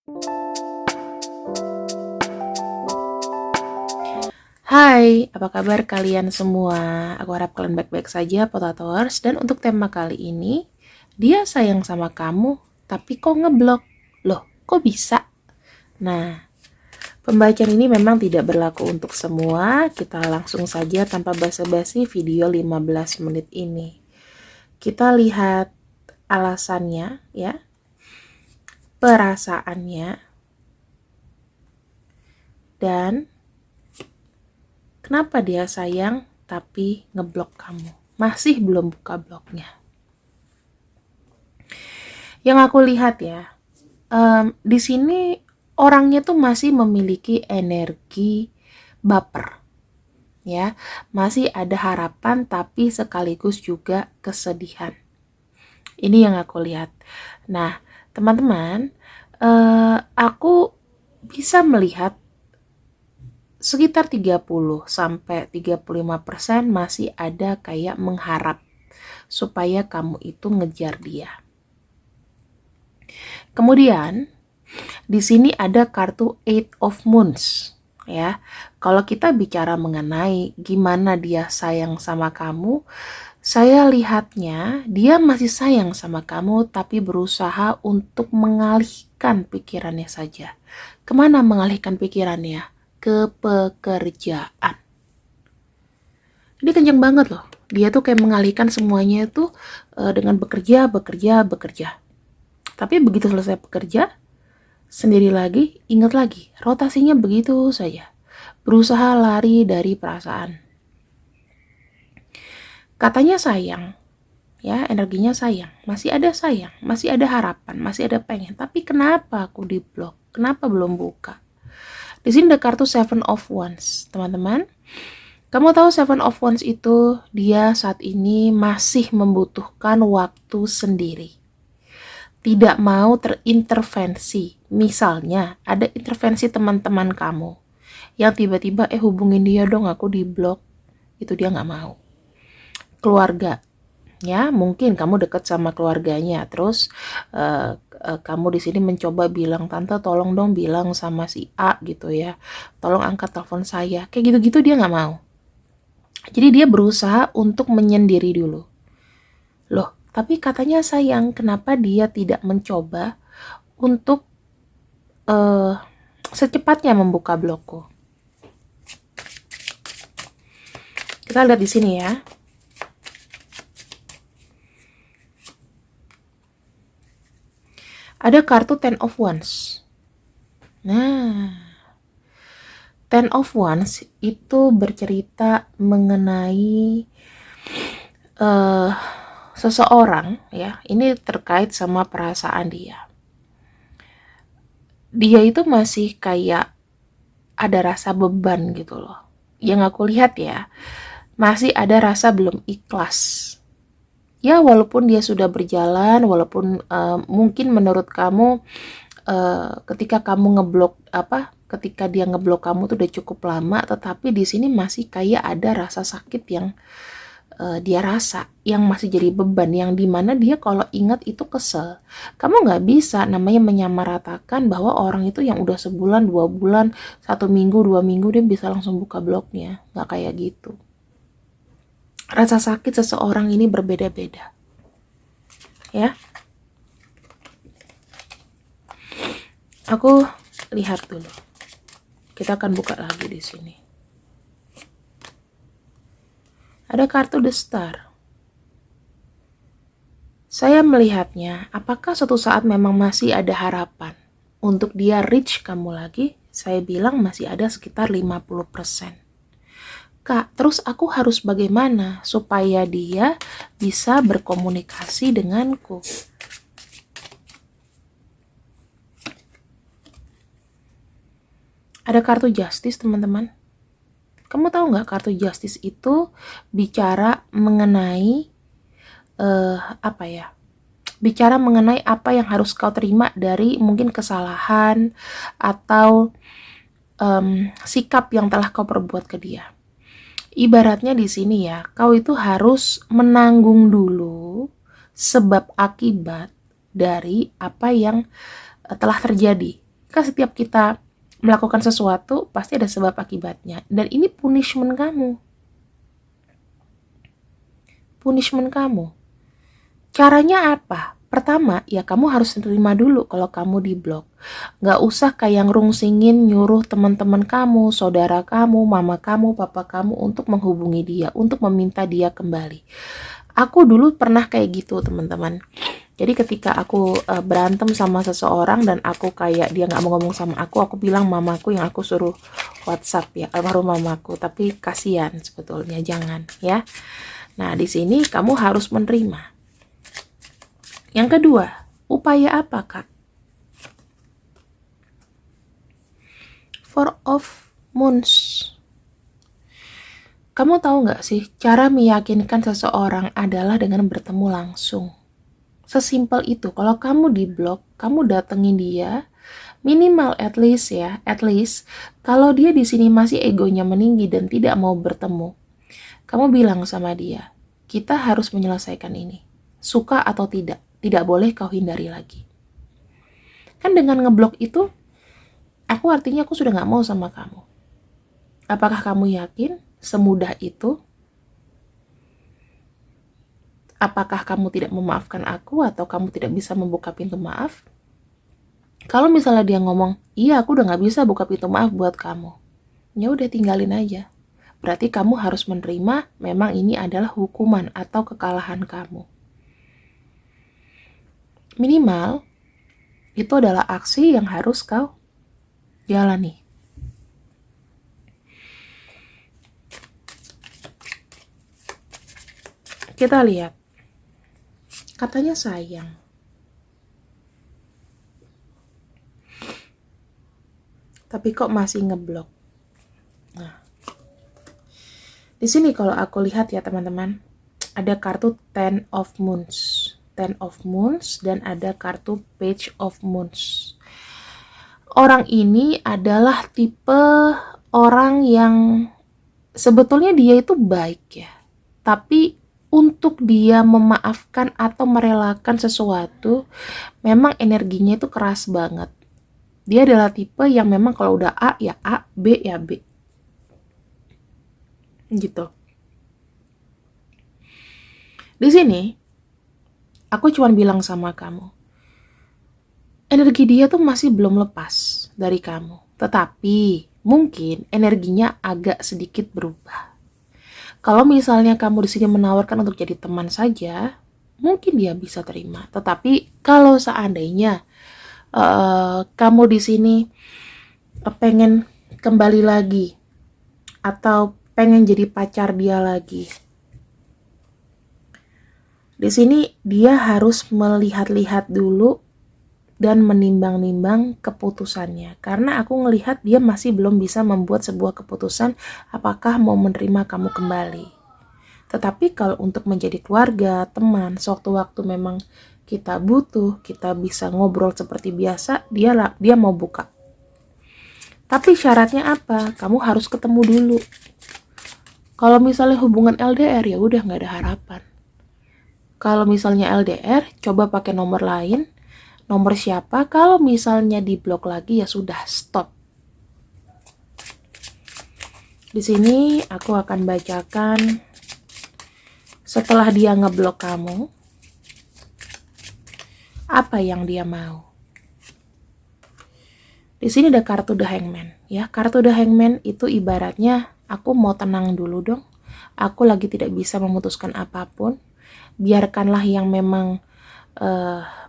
Hai, apa kabar kalian semua? Aku harap kalian baik-baik saja, Potatowers. Dan untuk tema kali ini, dia sayang sama kamu, tapi kok ngeblok? Loh, kok bisa? Nah, pembacaan ini memang tidak berlaku untuk semua. Kita langsung saja tanpa basa-basi video 15 menit ini. Kita lihat alasannya, ya, perasaannya, dan kenapa dia sayang tapi ngeblok kamu? Masih belum buka blognya. Yang aku lihat ya, di sini orangnya tuh masih memiliki energi baper, ya, masih ada harapan tapi sekaligus juga kesedihan. Ini yang aku lihat. Nah, teman-teman, aku bisa melihat sekitar 30-35% masih ada kayak mengharap supaya kamu itu ngejar dia. Kemudian di sini ada kartu Eight of Moons, ya. Kalau kita bicara mengenai gimana dia sayang sama kamu, saya lihatnya dia masih sayang sama kamu tapi berusaha untuk mengalihkan pikirannya saja. Kemana mengalihkan pikirannya? Ke pekerjaan. Ini kenceng banget loh. Dia tuh kayak mengalihkan semuanya itu dengan bekerja. Tapi begitu selesai bekerja, sendiri lagi, ingat lagi, rotasinya begitu saja. Berusaha lari dari perasaan. Katanya sayang, ya, energinya sayang. Masih ada sayang, masih ada harapan, masih ada pengen. Tapi kenapa aku di blok? Kenapa belum buka? Di sini ada kartu Seven of Wands, teman-teman. Kamu tahu Seven of Wands itu dia saat ini masih membutuhkan waktu sendiri. Tidak mau terintervensi. Misalnya ada intervensi teman-teman kamu yang tiba-tiba hubungin dia dong, aku di blok. Itu dia nggak mau. Keluarga, ya, mungkin kamu dekat sama keluarganya, terus kamu di sini mencoba bilang, tante tolong dong bilang sama si A gitu ya, tolong angkat telepon saya, kayak gitu-gitu dia nggak mau. Jadi dia berusaha untuk menyendiri dulu. Loh, tapi katanya sayang, kenapa dia tidak mencoba untuk secepatnya membuka blogku? Kita lihat di sini ya. Ada kartu Ten of Wands. Nah, Ten of Wands itu bercerita mengenai seseorang, ya. Ini terkait sama perasaan dia. Dia itu masih kayak ada rasa beban gitu loh. Yang aku lihat ya, masih ada rasa belum ikhlas. Ya, walaupun dia sudah berjalan, walaupun mungkin menurut kamu ketika kamu ketika dia ngeblok kamu tuh udah cukup lama, tetapi di sini masih kayak ada rasa sakit yang dia rasa, yang masih jadi beban, yang dimana dia kalau ingat itu kesel. Kamu nggak bisa namanya menyamaratakan bahwa orang itu yang udah sebulan, 2 bulan, 1 minggu, 2 minggu dia bisa langsung buka blognya. Nggak kayak gitu. Rasa sakit seseorang ini berbeda-beda, ya. Aku lihat dulu. Kita akan buka lagi di sini. Ada kartu The Star. Saya melihatnya, apakah suatu saat memang masih ada harapan untuk dia reach kamu lagi? Saya bilang masih ada sekitar 50%. Kak, terus aku harus bagaimana supaya dia bisa berkomunikasi denganku? Ada kartu Justice, teman-teman. Kamu tahu nggak kartu Justice itu bicara mengenai bicara mengenai apa yang harus kau terima dari mungkin kesalahan atau sikap yang telah kau perbuat ke dia. Ibaratnya di sini ya, kau itu harus menanggung dulu sebab akibat dari apa yang telah terjadi. Maka setiap kita melakukan sesuatu, pasti ada sebab akibatnya. Dan ini punishment kamu. Punishment kamu. Caranya apa? Pertama, ya kamu harus terima dulu kalau kamu diblok. Gak usah kayak ngerungsingin nyuruh teman-teman kamu, saudara kamu, mama kamu, papa kamu untuk menghubungi dia, untuk meminta dia kembali. Aku dulu pernah kayak gitu, teman-teman. Jadi ketika aku berantem sama seseorang dan aku kayak dia gak mau ngomong sama aku bilang mamaku yang aku suruh WhatsApp ya, almarhum mamaku. Tapi kasihan sebetulnya, jangan ya. Nah, di sini kamu harus menerima. Yang kedua, upaya apa, Kak? 4 of Moons. Kamu tahu nggak sih, cara meyakinkan seseorang adalah dengan bertemu langsung. Sesimpel itu. Kalau kamu diblok, kamu datengin dia, minimal at least kalau dia di sini masih egonya meninggi dan tidak mau bertemu, kamu bilang sama dia, kita harus menyelesaikan ini. Suka atau tidak boleh kau hindari lagi. Kan dengan ngeblok itu, artinya aku sudah gak mau sama kamu. Apakah kamu yakin semudah itu? Apakah kamu tidak memaafkan aku atau kamu tidak bisa membuka pintu maaf? Kalau misalnya dia ngomong, iya aku udah gak bisa buka pintu maaf buat kamu, ya udah tinggalin aja. Berarti kamu harus menerima memang ini adalah hukuman atau kekalahan kamu. Minimal, itu adalah aksi yang harus kau jalani. Kita lihat. Katanya sayang. Tapi kok masih ngeblok. Nah. Di sini kalau aku lihat ya teman-teman, ada kartu 10 of Moons. 10 of Moons dan ada kartu Page of Moons. Orang ini adalah tipe orang yang sebetulnya dia itu baik ya. Tapi untuk dia memaafkan atau merelakan sesuatu, memang energinya itu keras banget. Dia adalah tipe yang memang kalau udah A ya A, B ya B. Gitu. Di sini, aku cuma bilang sama kamu, energi dia tuh masih belum lepas dari kamu. Tetapi, mungkin energinya agak sedikit berubah. Kalau misalnya kamu di sini menawarkan untuk jadi teman saja, mungkin dia bisa terima. Tetapi kalau seandainya kamu di sini pengen kembali lagi atau pengen jadi pacar dia lagi, di sini dia harus melihat-lihat dulu dan menimbang-nimbang keputusannya. Karena aku ngelihat dia masih belum bisa membuat sebuah keputusan apakah mau menerima kamu kembali. Tetapi kalau untuk menjadi keluarga, teman, sewaktu-waktu memang kita butuh, kita bisa ngobrol seperti biasa, dia mau buka. Tapi syaratnya apa? Kamu harus ketemu dulu. Kalau misalnya hubungan LDR ya udah nggak ada harapan. Kalau misalnya LDR, coba pakai nomor lain. Nomor siapa? Kalau misalnya diblok lagi ya sudah, stop. Di sini aku akan bacakan setelah dia ngeblok kamu, apa yang dia mau. Di sini ada kartu The Hangman, ya. Kartu The Hangman itu ibaratnya aku mau tenang dulu dong. Aku lagi tidak bisa memutuskan apapun. Biarkanlah yang memang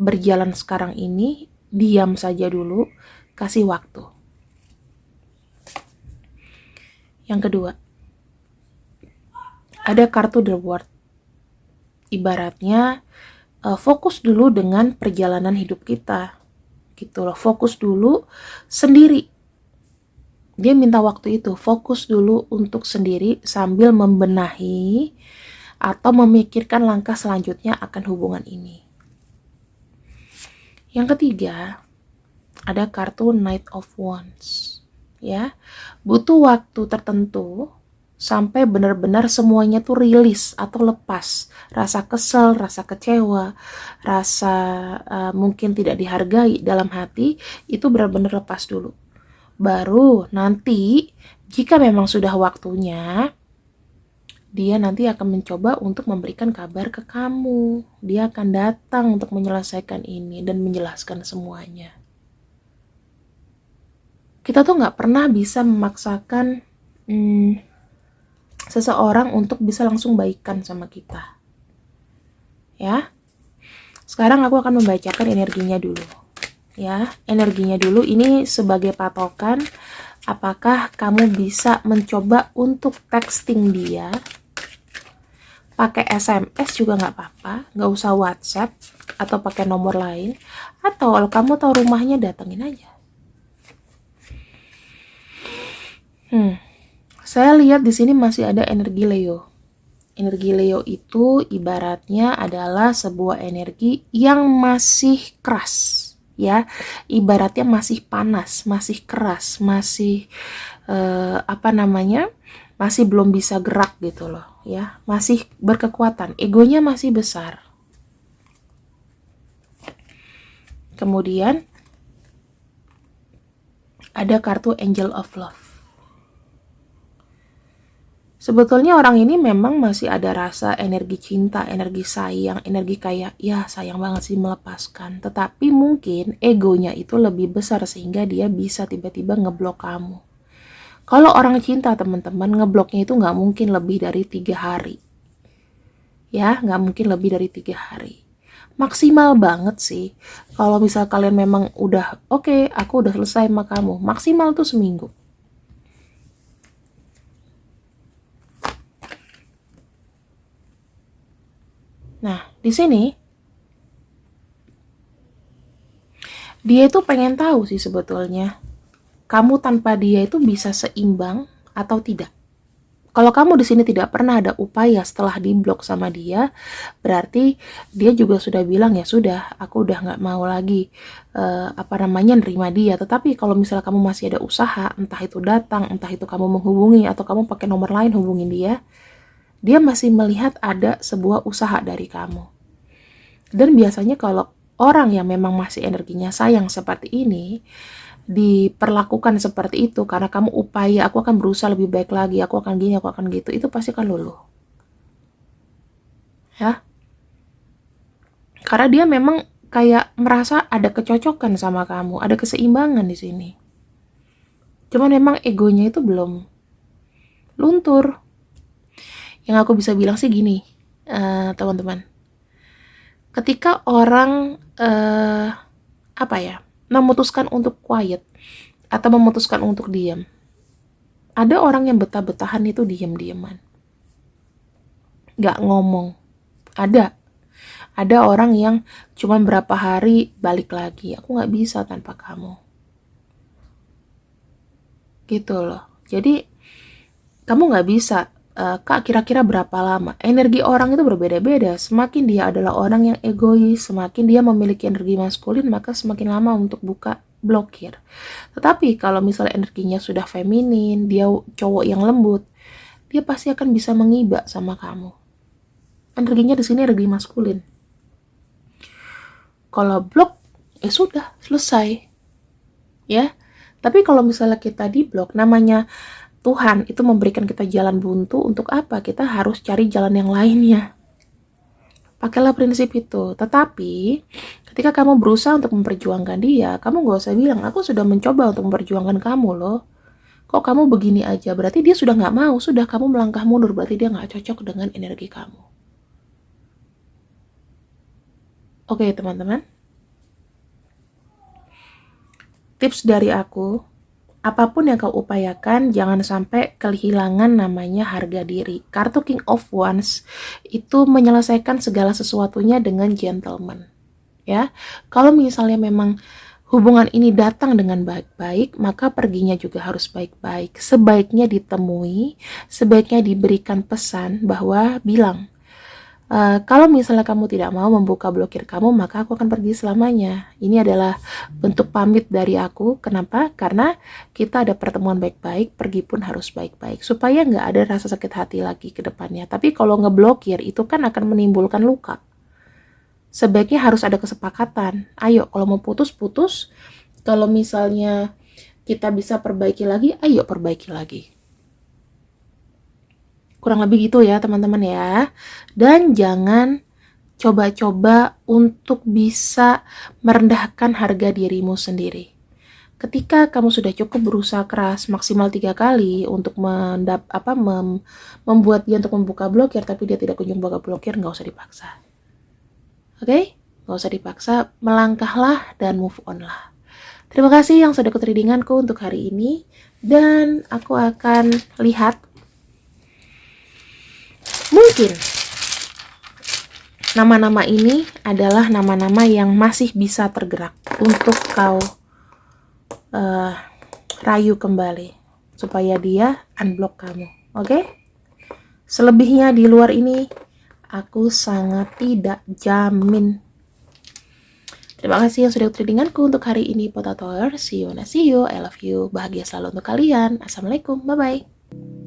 berjalan sekarang ini, diam saja dulu, kasih waktu. Yang kedua, ada kartu The World. Ibaratnya fokus dulu dengan perjalanan hidup kita, gitu loh. Fokus dulu sendiri. Dia minta waktu itu, fokus dulu untuk sendiri sambil membenahi atau memikirkan langkah selanjutnya akan hubungan ini. Yang ketiga, ada kartu Knight of Wands. Ya, butuh waktu tertentu sampai benar-benar semuanya tuh rilis atau lepas. Rasa kesel, rasa kecewa, rasa mungkin tidak dihargai dalam hati, itu benar-benar lepas dulu. Baru nanti, jika memang sudah waktunya, dia nanti akan mencoba untuk memberikan kabar ke kamu. Dia akan datang untuk menyelesaikan ini dan menjelaskan semuanya. Kita tuh nggak pernah bisa memaksakan seseorang untuk bisa langsung baikan sama kita. Ya. Sekarang aku akan membacakan energinya dulu. Ya, energinya dulu ini sebagai patokan apakah kamu bisa mencoba untuk texting dia. Pakai SMS juga nggak apa-apa, nggak usah WhatsApp atau pakai nomor lain. Atau kalau kamu tahu rumahnya, datengin aja. Saya lihat di sini masih ada energi Leo. Energi Leo itu ibaratnya adalah sebuah energi yang masih keras, ya. Ibaratnya masih panas, masih keras, masih masih belum bisa gerak gitu loh, ya. Masih berkekuatan, egonya masih besar. Kemudian ada kartu Angel of Love. Sebetulnya orang ini memang masih ada rasa energi cinta, energi sayang, energi kayak, ya sayang banget sih melepaskan. Tetapi mungkin egonya itu lebih besar sehingga dia bisa tiba-tiba ngeblok kamu. Kalau orang cinta teman-teman, ngebloknya itu nggak mungkin lebih dari 3 hari. Ya, nggak mungkin lebih dari 3 hari. Maksimal banget sih. Kalau misal kalian memang udah, oke, aku udah selesai sama kamu. Maksimal tuh seminggu. Nah, di sini dia itu pengen tahu sih sebetulnya kamu tanpa dia itu bisa seimbang atau tidak. Kalau kamu di sini tidak pernah ada upaya setelah diblok sama dia, berarti dia juga sudah bilang ya sudah, aku udah nggak mau lagi nerima dia. Tetapi kalau misalnya kamu masih ada usaha, entah itu datang, entah itu kamu menghubungi atau kamu pakai nomor lain hubungin dia masih melihat ada sebuah usaha dari kamu. Dan biasanya kalau orang yang memang masih energinya sayang seperti ini, diperlakukan seperti itu karena kamu upaya, aku akan berusaha lebih baik lagi, aku akan gini, aku akan gitu, itu pasti akan luluh. Ya. Karena dia memang kayak merasa ada kecocokan sama kamu, ada keseimbangan di sini. Cuman memang egonya itu belum luntur. Yang aku bisa bilang sih gini, teman-teman. Ketika orang memutuskan untuk quiet atau memutuskan untuk diam, ada orang yang betah-betahan itu diam-diaman, nggak ngomong. Ada orang yang cuma berapa hari balik lagi, aku nggak bisa tanpa kamu, gitu loh. Jadi kamu nggak bisa, Kak, kira-kira berapa lama? Energi orang itu berbeda-beda. Semakin dia adalah orang yang egois, semakin dia memiliki energi maskulin, maka semakin lama untuk buka blokir. Tetapi kalau misalnya energinya sudah feminin, dia cowok yang lembut, dia pasti akan bisa mengiba sama kamu. Energinya di sini energi maskulin. Kalau blok, ya sudah, selesai. Ya. Tapi kalau misalnya kita di blok, namanya Tuhan itu memberikan kita jalan buntu untuk apa? Kita harus cari jalan yang lainnya. Pakailah prinsip itu. Tetapi ketika kamu berusaha untuk memperjuangkan dia, kamu gak usah bilang, aku sudah mencoba untuk memperjuangkan kamu loh. Kok kamu begini aja? Berarti dia sudah gak mau. Sudah kamu melangkah mundur. Berarti dia gak cocok dengan energi kamu. Oke teman-teman. Tips dari aku, apapun yang kau upayakan, jangan sampai kehilangan namanya harga diri. Kartu King of Wands itu menyelesaikan segala sesuatunya dengan gentleman. Ya, kalau misalnya memang hubungan ini datang dengan baik-baik, maka perginya juga harus baik-baik. Sebaiknya ditemui, sebaiknya diberikan pesan bahwa bilang, Kalau misalnya kamu tidak mau membuka blokir kamu, maka aku akan pergi selamanya. Ini adalah bentuk pamit dari aku. Kenapa? Karena kita ada pertemuan baik-baik, pergi pun harus baik-baik. Supaya nggak ada rasa sakit hati lagi ke depannya. Tapi kalau ngeblokir, itu kan akan menimbulkan luka. Sebaiknya harus ada kesepakatan. Ayo, kalau mau putus-putus. Kalau misalnya kita bisa perbaiki lagi, ayo perbaiki lagi. Kurang lebih gitu ya teman-teman ya. Dan jangan coba-coba untuk bisa merendahkan harga dirimu sendiri. Ketika kamu sudah cukup berusaha keras maksimal 3 kali untuk membuat dia untuk membuka blokir, tapi dia tidak kunjung buka blokir, nggak usah dipaksa. Oke? Nggak usah dipaksa, melangkahlah dan move on lah. Terima kasih yang sudah ikut readinganku untuk hari ini. Dan aku akan lihat mungkin nama-nama ini adalah nama-nama yang masih bisa tergerak untuk kau rayu kembali supaya dia unblock kamu. Oke? Selebihnya di luar ini aku sangat tidak jamin. Terima kasih yang sudah ikut readinganku untuk hari ini, Potatoers. See you, I love you. Bahagia selalu untuk kalian. Assalamualaikum, bye-bye.